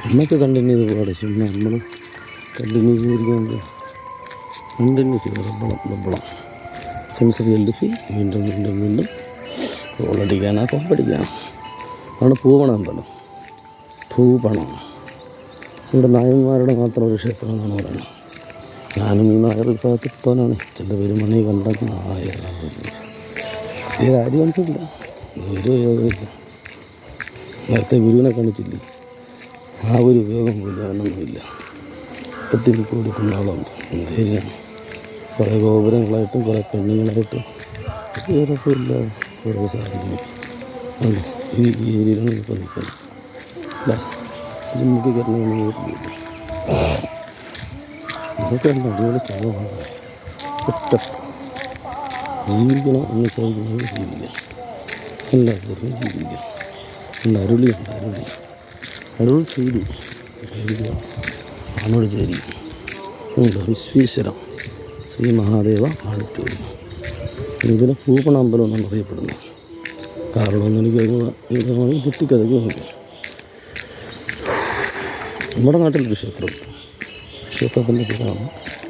നമുക്ക് കണ്ടിന്യൂ ചെയ്ത് പാടെ ചുമ്മാ നമ്മൾ കണ്ടിന്യൂ ചെയ്തിരിക്കുന്നത് കണ്ടിന്യൂ ചെയ്ത് റബ്ബളം സെൻസറി എൽഫി വീണ്ടും വീണ്ടും വീണ്ടും കോളടിക്കാനാ കോപ്പടിക്കാനാണ് അവിടെ പൂവണം ഉണ്ടല്ലോ ഭൂപണം ഇവിടെ നായന്മാരുടെ മാത്രം ഒരു ക്ഷേത്രം എന്നാണ് പറയുന്നത്. ഞാനും ഈ നായർ വിഭാഗത്തിൽപ്പെട്ടവനാണ്. ചില പേര് മണി കണ്ട നായർ ഈ കാര്യമൊന്നുമില്ല, ഒരു ഉപയോഗമില്ല. നേരത്തെ ഗുരുവിനെ കാണിച്ചില്ലേ, ആ ഒരു ഉപയോഗം പോലും അതിനൊന്നുമില്ല. പത്തിന് കൊടുക്കുന്ന ആളുണ്ട് എന്തേലും കുറേ ഗോപുരങ്ങളായിട്ടും കുറേ പെണ്ണുങ്ങളായിട്ടും ഇതൊക്കെയില്ലാതെ കുറേ സാധിക്കുന്നു. അല്ല ഈ ഏരിയയിലാണ് ഇപ്പോൾ നിൽക്കുന്നത്. അല്ല ജിമ്മിക്ക് കയറണമെന്ന് വീട്ടിലില്ല. ഇതൊക്കെ ഉണ്ട് അടിപൊളി സ്ഥലമാണ്. സെറ്റപ്പ് ജീവിക്കണം എന്ന് ചോദിക്കുന്നത് ജീവിക്കാം, എല്ലാവരും ജീവിക്കാം. ഉണ്ട് അരുളിയുണ്ട്, അരുൾ ചെയ്തു ആണോട് ചേരി ഉണ്ട്. വിശ്വേശ്വരം ശ്രീ മഹാദേവ ആഡിറ്റോറിയം. ഇതിനെ പൂപ്പണമ്പലം എന്നാണ് അറിയപ്പെടുന്നത്. കാരണമൊന്നും എനിക്ക് കുട്ടിക്കഥയ്ക്ക് നോക്കി. നമ്മുടെ നാട്ടിലൊരു ക്ഷേത്രമുണ്ട്. ക്ഷേത്രത്തിൻ്റെ പേരാണ്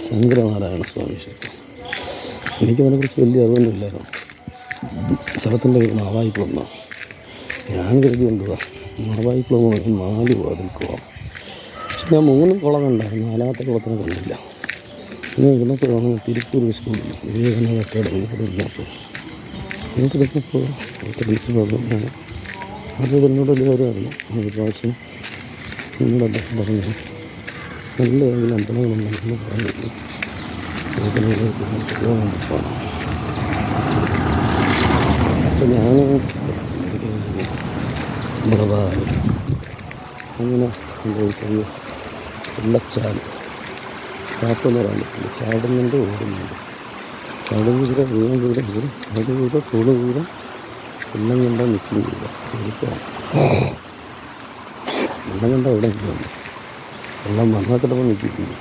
ശങ്കരനാരായണ സ്വാമി ക്ഷേത്രം. എനിക്കതിനെക്കുറിച്ച് വലിയ അറിവൊന്നുമില്ലായിരുന്നു. സ്ഥലത്തിൻ്റെ പേര് നാവായിക്കുളം. ഞാൻ കരുതി എന്തുവാ നാവായിക്കുളം 4 വാതിൽക്കുളം. പക്ഷെ ഞാൻ 3 കുളം കണ്ടായിരുന്നു, 4ാമത്തെ കുളത്തിനെ കണ്ടില്ല. പിന്നെ ഇരുന്നപ്പോഴാണ് തിരുപ്പൂർ സ്കൂളിൽ വിവേകാനന്ദ അക്കാഡമി ഇവിടെ ഇരുന്നപ്പോൾ എന്നിട്ട് ഇരുന്നപ്പോൾ വിളിച്ച് പറഞ്ഞു. അത് എന്നോട് വലിയവരായിരുന്നു. ഒരു പ്രാവശ്യം നിങ്ങളുടെ അദ്ദേഹം പറഞ്ഞു നല്ല ഏതെങ്കിലും അമ്പലങ്ങളുണ്ടെന്ന് പറഞ്ഞിരുന്നു. അപ്പോൾ ഞാൻ മൃഗായി അങ്ങനെ എന്താ വെച്ചാൽ വെള്ളച്ചാല് കാപ്പെന്ന് പറയാൻ പറ്റില്ല. ചാടുന്നുണ്ട്, ഓടുന്നുണ്ട്. ചാടുകൂര വീഴും കൂടെ വീഴും, ചാടുകൂര കൂടെ വീഴും, വെള്ളം കണ്ടാൽ നിൽക്കും കൂടെ ചെറുപ്പാണ്. വെള്ളം കണ്ടാൽ ഇവിടെ നിൽക്കുന്നുണ്ട്, വെള്ളം വന്നാൽ ചിലപ്പോൾ നിൽക്കില്ല,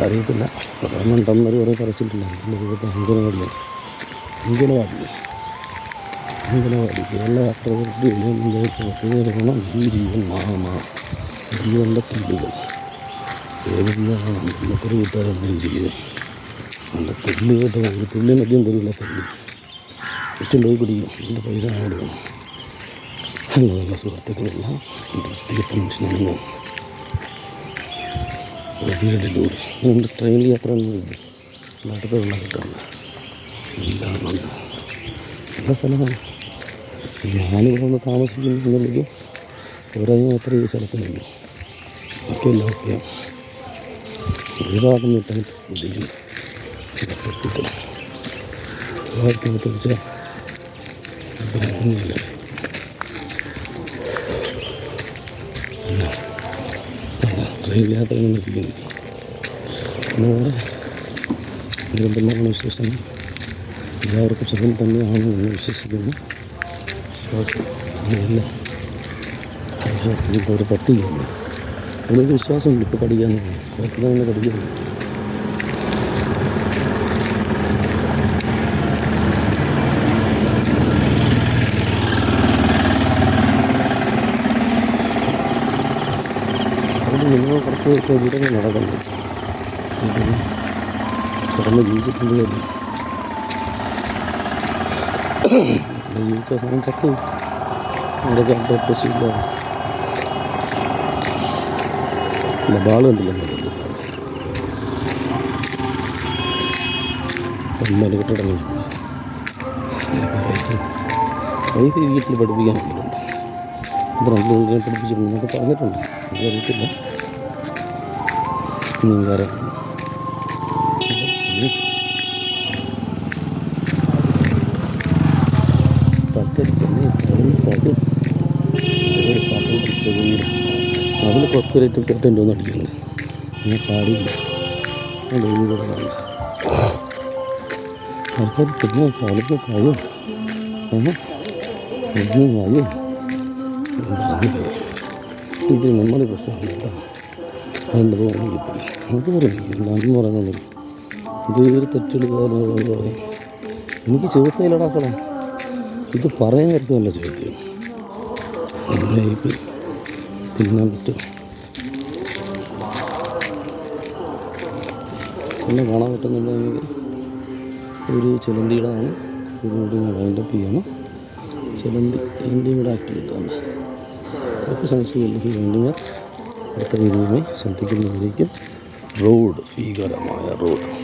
അറിയത്തില്ല. പറയാനുണ്ടെന്നൊരു കുറേ പറച്ചിട്ടില്ല. അങ്കനവാടിയാണ്, അങ്കനവാടി കേരള യാത്രകരുടെ പ്രത്യേകമാണ് ഈ ജീവൻ ജീവൻ്റെ തുള്ളികൾ. ഏതെല്ലാം നമുക്കൊരു കൂട്ടുകാരെന്തെങ്കിലും ജീവൻ നല്ല തുള്ളി കേട്ടോ. ഒരു തുള്ളി മദ്യം തരില്ല, തുള്ളി ഏറ്റവും പോയി പിടിക്കും. എൻ്റെ പൈസ അങ്ങോട്ട് വേണം. നല്ല നല്ല സുഹൃത്തുക്കളെല്ലാം വൃത്തികെട്ട മനുഷ്യനാണ് ഞാൻ. വീടിലൂടെ എൻ്റെ ട്രെയിൻ യാത്ര ഒന്നുമില്ല, നാട്ടിൽ വെള്ളം കിട്ടാറില്ല. എല്ലാം നല്ല സ്ഥലമാണ്. ഞാനിവിടെ വന്ന് താമസിക്കുന്നു എന്നുള്ളത് ഒരേ മാത്രമേ ഈ സ്ഥലത്തുള്ളൂ. ബാക്കിയെല്ലാം ഓക്കെ. ഒരു ഭാഗം വിട്ടാൽ ബുദ്ധിക്കും തിരിച്ചാൽ ഒന്നുമില്ല. ട്രെയിൻ യാത്ര വിശ്വസിക്കുന്നു. പിന്നെ വേറെ എന്തെല്ലാമാണ് വിശേഷങ്ങൾ? എല്ലാവർക്കും സുഖം തന്നെയാണ് എന്ന് വിശ്വസിക്കുന്നു. അല്ല ഒരു പട്ടിയുണ്ട്, അതിനൊരു വിശ്വാസമുണ്ട്. ഇപ്പോൾ കടിക്കാൻ പറ്റില്ല, കടിക്കുന്നു. അതുകൊണ്ട് നിങ്ങൾ കുറച്ച് ദൂരങ്ങൾ നടക്കുന്നു. കിടന്ന് ജീവിച്ചിട്ടുണ്ട് കാര്യം ജീവിച്ച സമയം ചത്തു അതൊക്കെ പ്രശ്നമില്ല. ഇല്ല ബാളുണ്ടല്ലോ അമ്മേനെ കെട്ടിടങ്ങി പൈസ വീട്ടിൽ പഠിപ്പിക്കാൻ പറ്റുന്നുണ്ട്. അത്ര നല്ല പഠിപ്പിച്ചിട്ടുണ്ട് എന്നൊക്കെ പറഞ്ഞിട്ടുണ്ട്. എനിക്കറിയത്തില്ല. വേറെ അതിന് 10 റേറ്റും കെട്ടുണ്ടോന്ന് അടിക്കുന്നുണ്ട്. ഞാൻ പാടില്ല, ഡെയിലി കൂടെ കാണും. ആൾക്കാർ പിന്നെ കാലത്ത് കായും വായും ഇത് നമ്മുടെ പ്രശ്നമാണ് കേട്ടോ. അതിൻ്റെ പോകാൻ കിട്ടില്ല. നമുക്ക് പറയും എന്താണെന്ന് പറയുന്നത്. ഇതൊരു തെറ്റെടുക്കാനും പറയും. എനിക്ക് ചെറുക്കയിലടാക്കണം, ഇത് പറയാൻ പറ്റുമല്ല ചോദ്യം. തിന്നാൻ പറ്റും. പിന്നെ കാണാൻ പറ്റുന്നുണ്ടെങ്കിൽ ഒരു ചിലന്തിയുടെയാണ്. ഇതിനോട് ഞാൻ വൈൻഡപ്പ് ചെയ്യണം. ചിലന്തിയുടെ ആക്ടിവിറ്റി തന്നെ. ഓക്കെ, സയൻസ് ഡൽഹി വീണ്ടും അടുത്ത വീഡിയോയുമായി സന്ധിക്കുന്നതിലേക്കും. റോഡ് ഭീകരമായ റോഡ്.